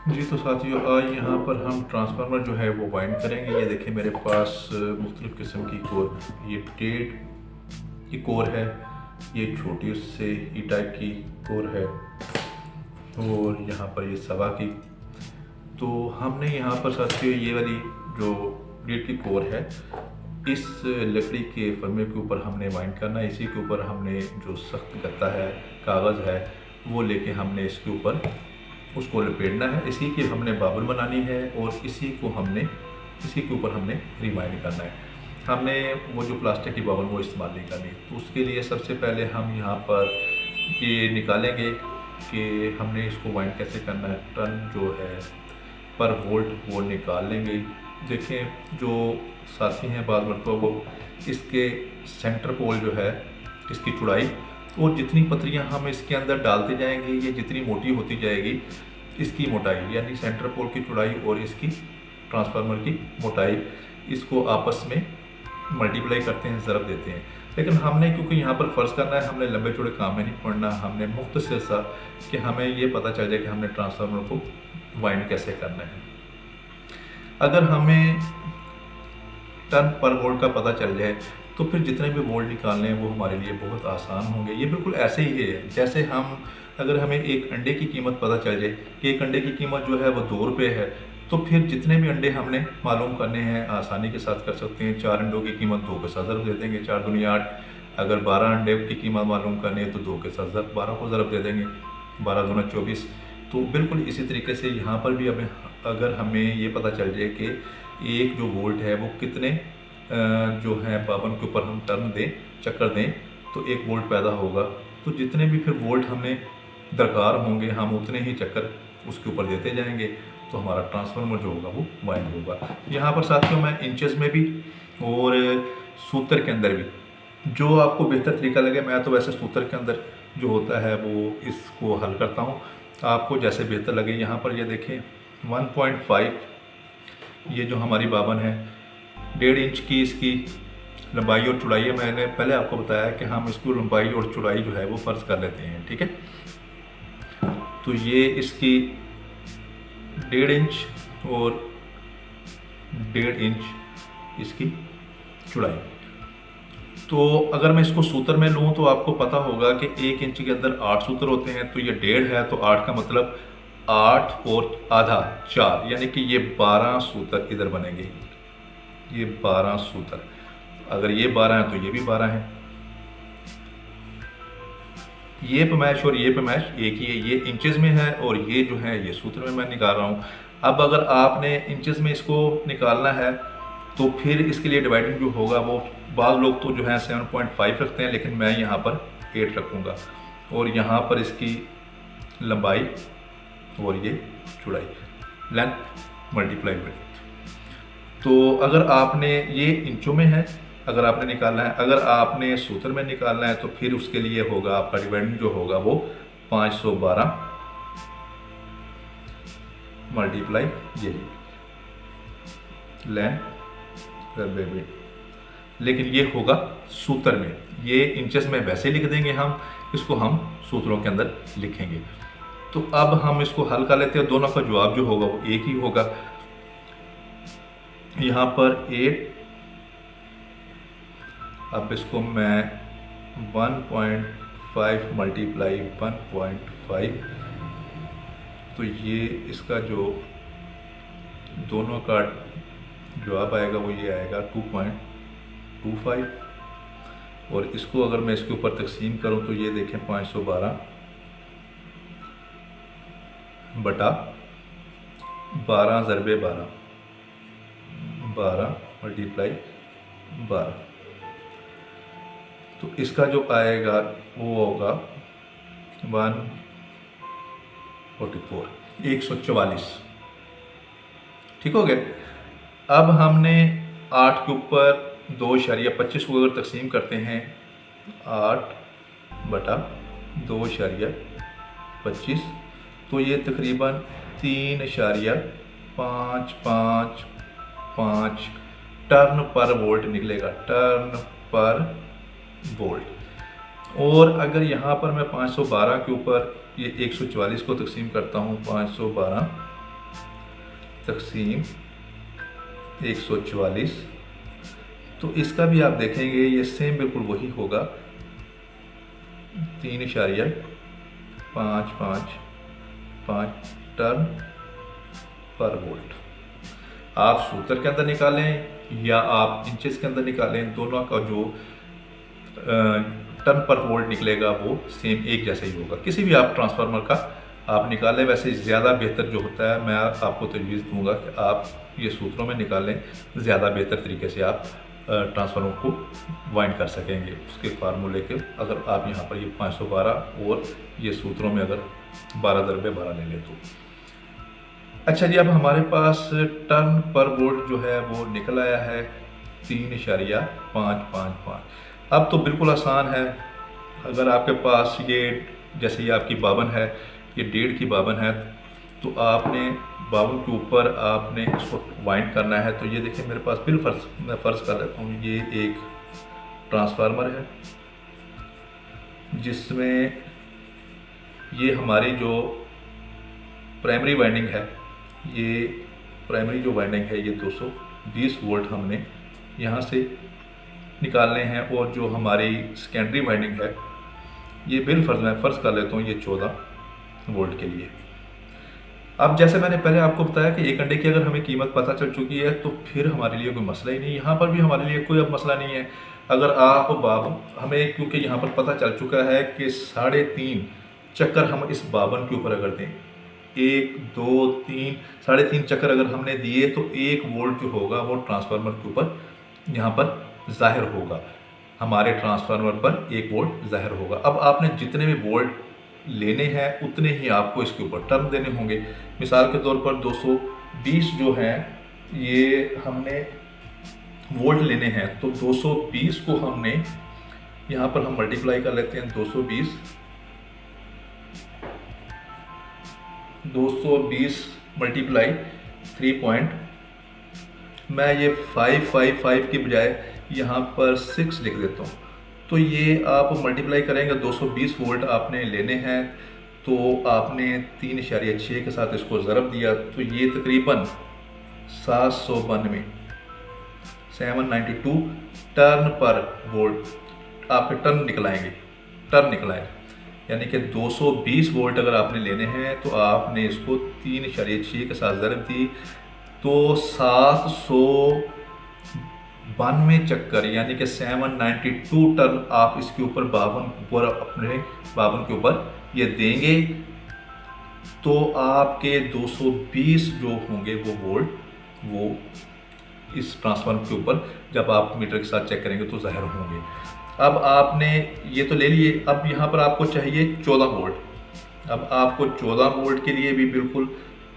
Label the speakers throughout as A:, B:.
A: जी तो साथियों, आज यहाँ पर हम ट्रांसफार्मर जो है वो वाइंड करेंगे। ये देखिए मेरे पास मुख्तलिफ़ किस्म की कोर, ये टेड की कोर है, ये छोटी उससे ई टाइप की कोर है, और यहाँ पर ये सवा की। तो हमने यहाँ पर साथियों ये वाली जो टेड की कोर है, इस लकड़ी के फर्मे के ऊपर हमने वाइंड करना है। इसी के ऊपर हमने जो सख्त गत्ता है, कागज़ है, वो लेके हमने इसके ऊपर उसको लपेटना है। इसी की हमने बाबुल बनानी है और इसी के ऊपर हमने रिवाइंड करना है। हमने वो जो प्लास्टिक की बाबुल वो इस्तेमाल नहीं करनी। तो उसके लिए सबसे पहले हम यहाँ पर ये निकालेंगे कि हमने इसको वाइंड कैसे करना है। टर्न जो है पर वोल्ट वो निकाल लेंगे। देखें जो साथी हैं बाज़ मरतबा वो इसके सेंटर पोल जो है, इसकी चौड़ाई और जितनी पतरियां हम इसके अंदर डालते जाएंगे, ये जितनी मोटी होती जाएगी इसकी मोटाई, यानी सेंटर पोल की चौड़ाई और इसकी ट्रांसफार्मर की मोटाई, इसको आपस में मल्टीप्लाई करते हैं, ज़रब देते हैं। लेकिन हमने क्योंकि यहाँ पर फ़र्ज़ करना है, हमने लंबे चौड़े काम में नहीं पड़ना, हमने मुख्तसर सा कि हमें ये पता चल जाए कि हमने ट्रांसफार्मर को वाइंड कैसे करना है। अगर हमें टर्न पर वोल्ट का पता चल जाए तो फिर जितने भी वोल्ट निकालने हैं वो हमारे लिए बहुत आसान होंगे। ये बिल्कुल ऐसे ही है जैसे अगर हमें एक अंडे की कीमत पता चल जाए कि एक अंडे की कीमत जो है वो 2 रुपये है, तो फिर जितने भी अंडे हमने मालूम करने हैं आसानी के साथ कर सकते हैं। 4 अंडों की कीमत 2 के साथ ज़रब दे देंगे, 4 दूनी 8। अगर 12 अंडे की कीमत मालूम करनी है तो 2 के साथ 12 को ज़रब दे देंगे, 12 दूना 24। तो बिल्कुल इसी तरीके से यहाँ पर भी अगर हमें ये पता चल जाए कि एक जो वोल्ट है वो कितने जो है पाबन के ऊपर हम टर्न दें, चक्कर दें, तो 1 वोल्ट पैदा होगा। तो जितने भी फिर वोल्ट हमें दरकार होंगे हम उतने ही चक्कर उसके ऊपर देते जाएंगे, तो हमारा ट्रांसफार्मर जो होगा वो वाइंड होगा। यहाँ पर साथियों मैं इंचेस में भी और सूत्र के अंदर भी जो आपको बेहतर तरीका लगे, मैं तो वैसे सूत्र के अंदर जो होता है वो इसको हल करता हूँ, आपको जैसे बेहतर लगे। यहाँ पर ये देखें 1.5 ये जो हमारी बाबन है, 1.5 इंच की इसकी लंबाई और चौड़ाई है। मैंने पहले आपको बताया कि हम इसको लंबाई और चौड़ाई जो है वो फ़र्ज़ कर लेते हैं, ठीक है। तो ये इसकी 1.5 इंच और 1.5 इंच इसकी चौड़ाई। तो अगर मैं इसको सूत्र में लूँ तो आपको पता होगा कि 1 इंच के अंदर 8 सूत्र होते हैं, तो ये 1.5 है तो 8 का मतलब 8 और आधा 4, यानी कि ये 12 सूत्र इधर बनेंगे। ये 12 सूत्र, अगर ये 12 है तो ये भी 12 है। ये पैमाइश और ये पैमाइश एक ही है, ये इंचेस में है और ये जो है ये सूत्र में मैं निकाल रहा हूँ। अब अगर आपने इंचेस में इसको निकालना है तो फिर इसके लिए डिवाइडिंग जो होगा वो बाज़ लोग तो जो है 7.5 रखते हैं, लेकिन मैं यहाँ पर 8 रखूँगा। और यहाँ पर इसकी लंबाई और ये चौड़ाई, लेंथ मल्टीप्लाई विड्थ। तो अगर आपने ये इंचों में है, अगर आपने निकालना है, अगर आपने सूत्र में निकालना है तो फिर उसके लिए होगा आपका डिवाइडेंड जो होगा वो 512 मल्टीप्लाई ये लेंथ बाय विड्थ। लेकिन ये होगा सूत्र में, ये इंचेस में वैसे लिख देंगे हम, इसको हम सूत्रों के अंदर लिखेंगे। तो अब हम इसको हल कर लेते हैं, दोनों का जवाब जो होगा वो एक ही होगा। यहाँ पर 8, अब इसको मैं 1.5 मल्टीप्लाई 1.5, तो ये इसका जो दोनों का जवाब आएगा वो ये आएगा 2.25। और इसको अगर मैं इसके ऊपर तकसीम करूं तो ये देखें 512 बटा 12 ज़रबे 12, 12 मल्टीप्लाई 12, तो इसका जो आएगा वो होगा 144। ठीक हो गया। अब हमने 8 के ऊपर 2.25 को अगर तकसीम करते हैं, 8 बटा 2.25, तो ये तकरीबन 3.555 टर्न पर वोल्ट निकलेगा, टर्न पर वोल्ट। और अगर यहाँ पर मैं 512 के ऊपर ये 144 को तकसीम करता हूँ, 512 तकसीम 144। तो इसका भी आप देखेंगे ये सेम बिल्कुल वही होगा, 3.555 टर्न पर वोल्ट। आप सूत्र के अंदर निकालें या आप इंचेस के अंदर निकालें, दोनों का जो टर्न पर वोल्ट निकलेगा वो सेम एक जैसा ही होगा। किसी भी आप ट्रांसफार्मर का आप निकालें, वैसे ज़्यादा बेहतर जो होता है, मैं आपको तजवीज़ दूंगा कि आप ये सूत्रों में निकालें, ज़्यादा बेहतर तरीके से आप ट्रांसफार्मर को वाइंड कर सकेंगे उसके फार्मूले के। अगर आप यहाँ पर ये 512 और ये सूत्रों में अगर 12/12 ले लें तो। अच्छा जी, अब हमारे पास टर्न पर वोल्ट जो है वो निकल आया है 3.555। अब तो बिल्कुल आसान है। अगर आपके पास ये जैसे ये आपकी 52 है, ये 1.5 की 52 है, तो आपने 52 के ऊपर आपने इसको वाइंड करना है। तो ये देखिए मेरे पास मैं फ़र्ज़ कर लेता हूँ, ये एक ट्रांसफार्मर है जिसमें ये हमारी जो प्राइमरी वाइंडिंग है, ये प्राइमरी जो वाइंडिंग है ये 220 वोल्ट हमने यहाँ से निकालने हैं, और जो हमारी सेकेंडरी वाइंडिंग है ये मैं फ़र्ज़ कर लेता हूँ ये 14 वोल्ट के लिए। अब जैसे मैंने पहले आपको बताया कि एक अंडे की अगर हमें कीमत पता चल चुकी है तो फिर हमारे लिए कोई मसला ही नहीं। यहाँ पर भी हमारे लिए कोई अब मसला नहीं है। अगर आप हमें, क्योंकि यहाँ पर पता चल चुका है कि 3.5 चक्कर हम इस 52 के ऊपर अगर दें, 1 2 3 3.5 चक्कर अगर हमने दिए तो 1 वोल्ट जो होगा वो ट्रांसफार्मर के ऊपर यहाँ पर ज़ाहिर होगा, हमारे ट्रांसफार्मर पर 1 वोल्ट ज़ाहिर होगा। अब आपने जितने भी वोल्ट लेने हैं उतने ही आपको इसके ऊपर टर्म देने होंगे। मिसाल के तौर पर 220 जो हैं ये हमने वोल्ट लेने हैं, तो 220 को हमने यहाँ पर हम मल्टीप्लाई कर लेते हैं। 220 मल्टीप्लाई 3 मैं ये 555 की बजाय यहाँ पर 6 लिख देता हूँ। तो ये आप मल्टीप्लाई करेंगे, 220 वोल्ट आपने लेने हैं, तो आपने 3.6 के साथ इसको ज़रब दिया, तो ये तकरीबन 792 टर्न पर वोल्ट आपके टर्न निकलाएंगे। यानी कि 220 वोल्ट अगर आपने लेने हैं तो आपने इसको 3.6 के साथ ज़रब दी, तो 792 चक्कर यानी कि 792 टर्न आप इसके ऊपर 52 के ऊपर ये देंगे, तो आपके 220 जो होंगे वो वोल्ट वो इस ट्रांसफार्मर के ऊपर जब आप मीटर के साथ चेक करेंगे तो ज़ाहिर होंगे। अब आपने ये तो ले लिए, अब यहाँ पर आपको चाहिए 14 वोल्ट। अब आपको 14 वोल्ट के लिए भी बिल्कुल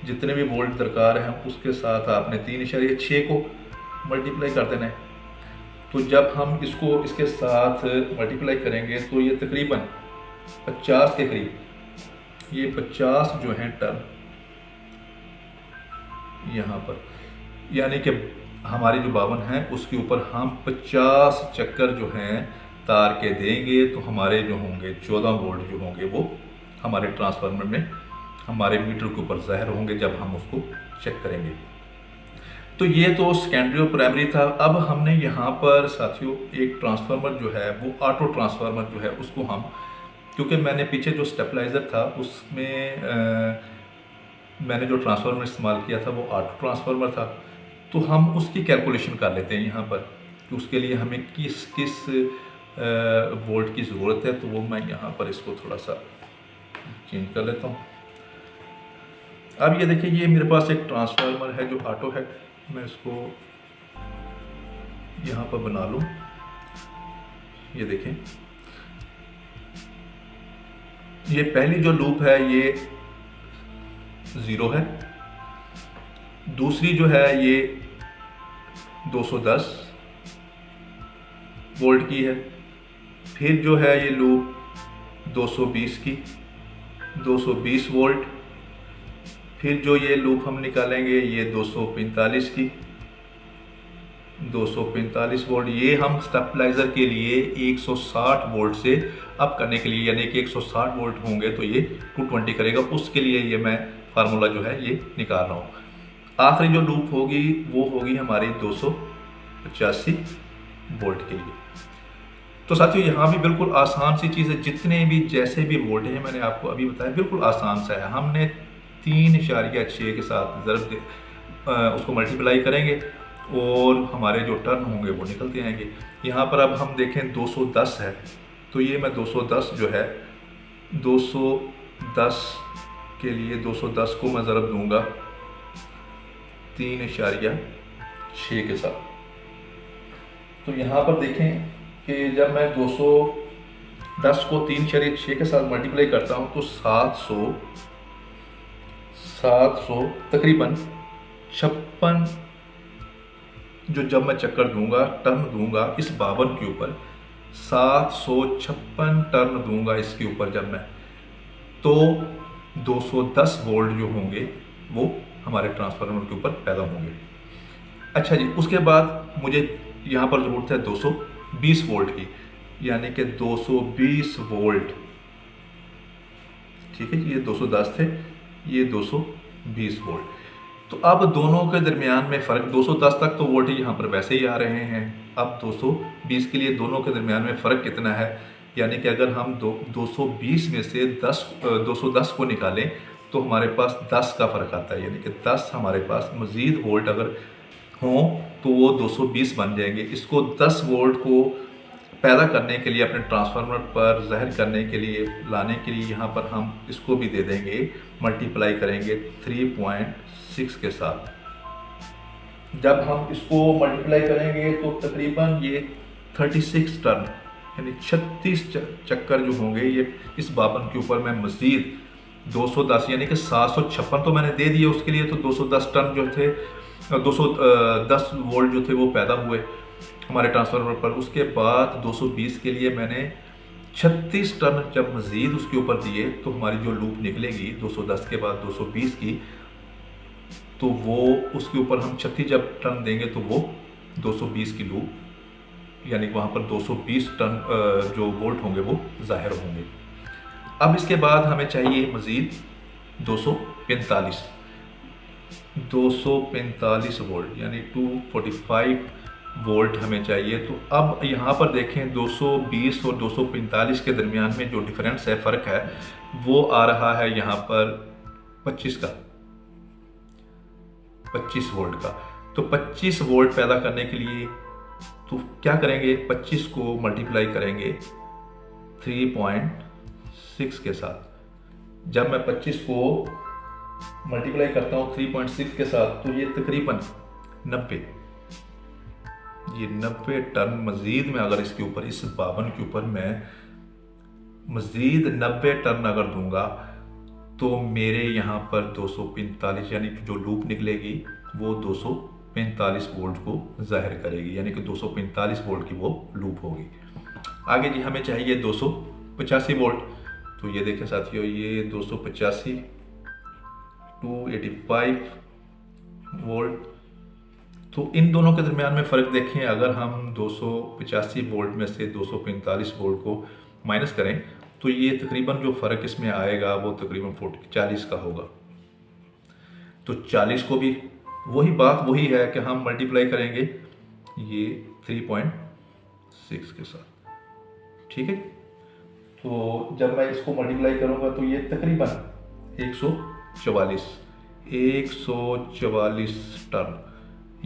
A: जितने भी वोल्ट दरकार हैं उसके साथ आपने 3.6 को मल्टीप्लाई कर देना है। तो जब हम इसको इसके साथ मल्टीप्लाई करेंगे तो ये तकरीबन 50 के करीब, ये 50 जो हैं टर्न यहाँ पर, यानी कि हमारी जो 52 है उसके ऊपर हम 50 चक्कर जो हैं तार के देंगे, तो हमारे जो होंगे 14 वोल्ट जो होंगे वो हमारे ट्रांसफार्मर में हमारे मीटर के ऊपर ज़ाहिर होंगे जब हम उसको चेक करेंगे। तो ये तो सेकेंडरी और प्राइमरी था। अब हमने यहाँ पर साथियों एक ट्रांसफार्मर जो है वो ऑटो ट्रांसफार्मर जो है उसको हम, क्योंकि मैंने पीछे जो स्टेबलाइज़र था उसमें मैंने जो ट्रांसफार्मर इस्तेमाल किया था वो ऑटो ट्रांसफार्मर था, तो हम उसकी कैलकुलेशन कर लेते हैं यहाँ पर कि उसके लिए हमें किस वोल्ट की ज़रूरत है। तो वो मैं यहाँ पर इसको थोड़ा सा चेंज कर लेता हूँ। अब ये देखिए, ये मेरे पास एक ट्रांसफार्मर है जो ऑटो है, मैं इसको यहाँ पर बना लूँ। ये देखें, ये पहली जो लूप है ये 0 है, दूसरी जो है ये 210 वोल्ट की है, फिर जो है ये लूप 220 की 220 वोल्ट, फिर जो ये लूप हम निकालेंगे ये 245 की 245 वोल्ट। ये हम स्टेबलाइज़र के लिए 160 वोल्ट से अप करने के लिए, यानी कि 160 वोल्ट होंगे तो ये 220 करेगा, उसके लिए ये मैं फार्मूला जो है ये निकाल रहा हूँ। आखिरी जो लूप होगी वो होगी हमारी 285 वोल्ट के लिए। तो साथियों यहाँ भी बिल्कुल आसान सी चीज़ है, जितने भी जैसे भी वोल्ट हैं मैंने आपको अभी बताया बिल्कुल आसान सा है। हमने 3.6 के साथ उसको मल्टीप्लाई करेंगे और हमारे जो टर्न होंगे वो निकलते आएंगे। यहाँ पर अब हम देखें 210 है, तो ये मैं 210 जो है 210 के लिए 210 को मैं ज़रब दूंगा 3.6 के साथ। तो यहाँ पर देखें कि जब मैं 210 को 3.6 के साथ मल्टीप्लाई करता हूँ तो 700 तकरीबन 56 जो जब मैं चक्कर दूंगा टर्न दूंगा इस 52 के ऊपर 756 टर्न दूंगा इसके ऊपर जब मैं, तो 210 वोल्ट जो होंगे वो हमारे ट्रांसफार्मर के ऊपर पैदा होंगे। अच्छा जी, उसके बाद मुझे यहाँ पर ज़रूरत है 220 वोल्ट की, यानी कि 220 वोल्ट। ठीक है जी, ये 210 थे, ये 220 वोल्ट। तो अब दोनों के दरमियान में फ़र्क 210 तक तो वोल्टेज यहाँ पर वैसे ही आ रहे हैं, अब 220 के लिए दोनों के दरमियान में फ़र्क कितना है, यानी कि अगर हम 220 में से 210 को निकालें तो हमारे पास 10 का फ़र्क आता है, यानी कि 10 हमारे पास मज़ीद वोल्ट अगर हों तो वो 220 बन जाएंगे। इसको 10 वोल्ट को पैदा करने के लिए अपने ट्रांसफार्मर पर ज़ाहिर करने के लिए लाने के लिए यहाँ पर हम इसको भी दे देंगे, मल्टीप्लाई करेंगे 3.6 के साथ। जब हम इसको मल्टीप्लाई करेंगे तो तकरीबन ये 36 टर्न यानी 36 चक्कर जो होंगे ये इस 52 के ऊपर मैं मज़ीद 210 यानी कि 756 तो मैंने दे दिए उसके लिए, तो 210 टर्न जो थे 210 वोल्ट जो थे वो पैदा हुए हमारे ट्रांसफार्मर पर। उसके बाद 220 के लिए मैंने 36 टर्न जब मज़ीद उसके ऊपर दिए तो हमारी जो लूप निकलेगी 210 के बाद 220 की, तो वो उसके ऊपर हम 36 जब टर्न देंगे तो वो 220 की लूप यानी वहाँ पर 220 टर्न जो वोल्ट होंगे वो ज़ाहिर होंगे। अब इसके बाद हमें चाहिए मज़ीद 245 वोल्ट यानी 245 वोल्ट हमें चाहिए। तो अब यहाँ पर देखें 220 और 245 के दरमियान में जो डिफरेंस है, फ़र्क है, वो आ रहा है यहाँ पर 25 वोल्ट का। तो 25 वोल्ट पैदा करने के लिए तो क्या करेंगे, 25 को मल्टीप्लाई करेंगे 3.6 के साथ। जब मैं 25 को मल्टीप्लाई करता हूँ 3.6 के साथ तो ये तकरीबन 90 टर्न मज़ीद में अगर इसके ऊपर इस 52 के ऊपर मैं मज़ीद 90 टर्न अगर दूंगा तो मेरे यहाँ पर 245 यानी जो लूप निकलेगी वो 245 वोल्ट को ज़ाहिर करेगी, यानी कि 245 वोल्ट की वो लूप होगी। आगे जी हमें चाहिए 285 वोल्ट। तो ये देखें साथियों, ये 285 285 वोल्ट। तो इन दोनों के दरमियान में फ़र्क देखें, अगर हम 285 वोल्ट में से 245 वोल्ट को माइनस करें तो ये तकरीबन जो फ़र्क इसमें आएगा वो तकरीबन 40 का होगा। तो 40 को भी वही है कि हम मल्टीप्लाई करेंगे ये 3.6 के साथ। ठीक है, तो जब मैं इसको मल्टीप्लाई करूँगा तो ये तकरीबन 144 टर्न,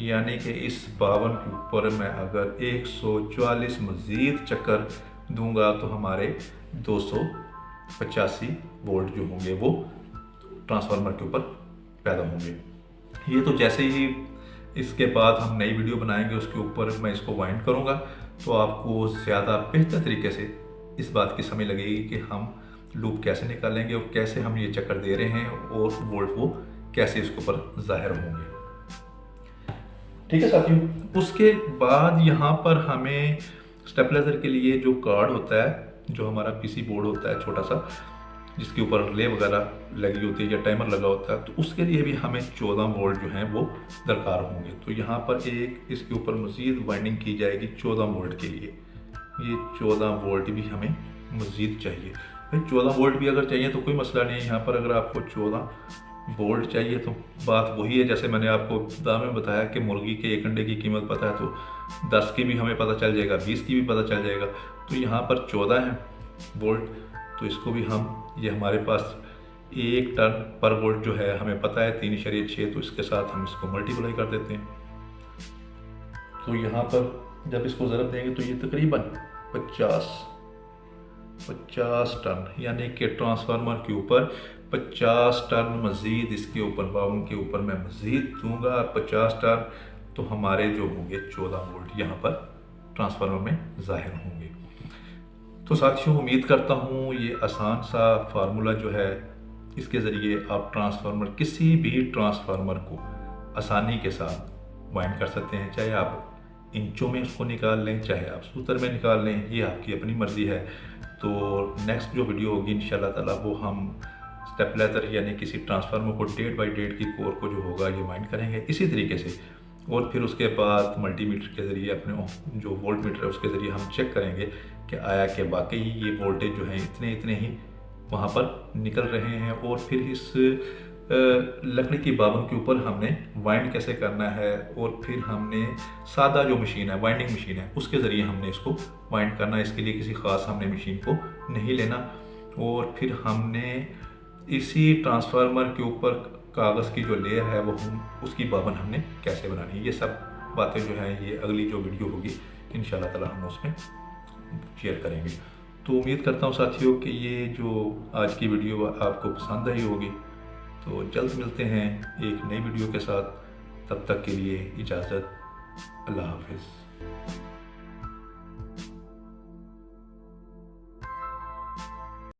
A: यानी कि इस 52 के ऊपर मैं अगर 144 मज़ीद चक्कर दूंगा तो हमारे 285 वोल्ट जो होंगे वो ट्रांसफार्मर के ऊपर पैदा होंगे। ये तो जैसे ही इसके बाद हम नई वीडियो बनाएंगे उसके ऊपर मैं इसको वाइंड करूँगा तो आपको ज़्यादा बेहतर तरीके से इस बात की समझ लगेगी कि हम लूप कैसे निकालेंगे और कैसे हम ये चक्कर दे रहे हैं और वोल्ट वो कैसे इसके ऊपर ज़ाहिर होंगे। ठीक है साथियों, उसके बाद यहाँ पर हमें स्टेबलाइजर के लिए जो कार्ड होता है, जो हमारा पीसी बोर्ड होता है छोटा सा जिसके ऊपर रिले वगैरह लगी होती है या टाइमर लगा होता है, तो उसके लिए भी हमें 14 वोल्ट जो हैं वो दरकार होंगे। तो यहाँ पर एक इसके ऊपर मज़ीद वाइंडिंग की जाएगी 14 वोल्ट के लिए। ये 14 वोल्ट भी हमें मज़ीद चाहिए। भाई 14 वोल्ट भी अगर चाहिए तो कोई मसला नहीं है। यहाँ पर अगर आपको 14 बोल्ट चाहिए तो बात वही है, जैसे मैंने आपको दाम में बताया कि मुर्गी के एक अंडे की कीमत पता है तो 10 की भी हमें पता चल जाएगा, 20 की भी पता चल जाएगा। तो यहाँ पर 14 है बोल्ट, तो इसको भी हम, ये हमारे पास 1 टन पर बोल्ट जो है हमें पता है 3.6, तो इसके साथ हम इसको मल्टीप्लाई कर देते हैं। तो यहाँ पर जब इसको ज़रब देंगे तो ये तकरीबन 50 टन, यानी कि ट्रांसफार्मर के ऊपर 50 टन मज़ीद इसके ऊपर, 52 के ऊपर मैं मज़ीद दूंगा 50 टन, तो हमारे जो होंगे 14 वोल्ट यहाँ पर ट्रांसफार्मर में ज़ाहिर होंगे। तो साथियों, उम्मीद करता हूँ ये आसान सा फार्मूला जो है, इसके ज़रिए आप ट्रांसफार्मर, किसी भी ट्रांसफार्मर को आसानी के साथ वाइंड कर सकते हैं। चाहे आप इंचों में उसको निकाल लें, चाहे आप सूत्र में निकाल लें, ये आपकी अपनी मर्ज़ी है। तो नेक्स्ट जो वीडियो होगी इंशाल्लाह ताला वो हम स्टेपलाइजर यानी किसी ट्रांसफार्मर को 1.5x की कोर को जो होगा ये वाइंड करेंगे इसी तरीके से, और फिर उसके बाद मल्टीमीटर के ज़रिए, अपने जो वोल्ट मीटर है उसके ज़रिए हम चेक करेंगे कि आया कि वाकई ये वोल्टेज जो है इतने ही वहाँ पर निकल रहे हैं, और फिर इस लकड़ी की बावन के ऊपर हमने वाइंड कैसे करना है, और फिर हमने सादा जो मशीन है, वाइंडिंग मशीन है, उसके ज़रिए हमने इसको वाइंड करना है। इसके लिए किसी ख़ास हमने मशीन को नहीं लेना, और फिर हमने इसी ट्रांसफार्मर के ऊपर कागज़ की जो लेयर है वो हम उसकी बावन हमने कैसे बनानी है, ये सब बातें जो हैं ये अगली जो वीडियो होगी इंशाल्लाह ताला हम उसमें शेयर करेंगे। तो उम्मीद करता हूँ साथियों कि ये जो आज की वीडियो आपको पसंद आई होगी। तो जल्द मिलते हैं एक नई वीडियो के साथ, तब तक के लिए इजाज़त, अल्लाह हाफ़िज़।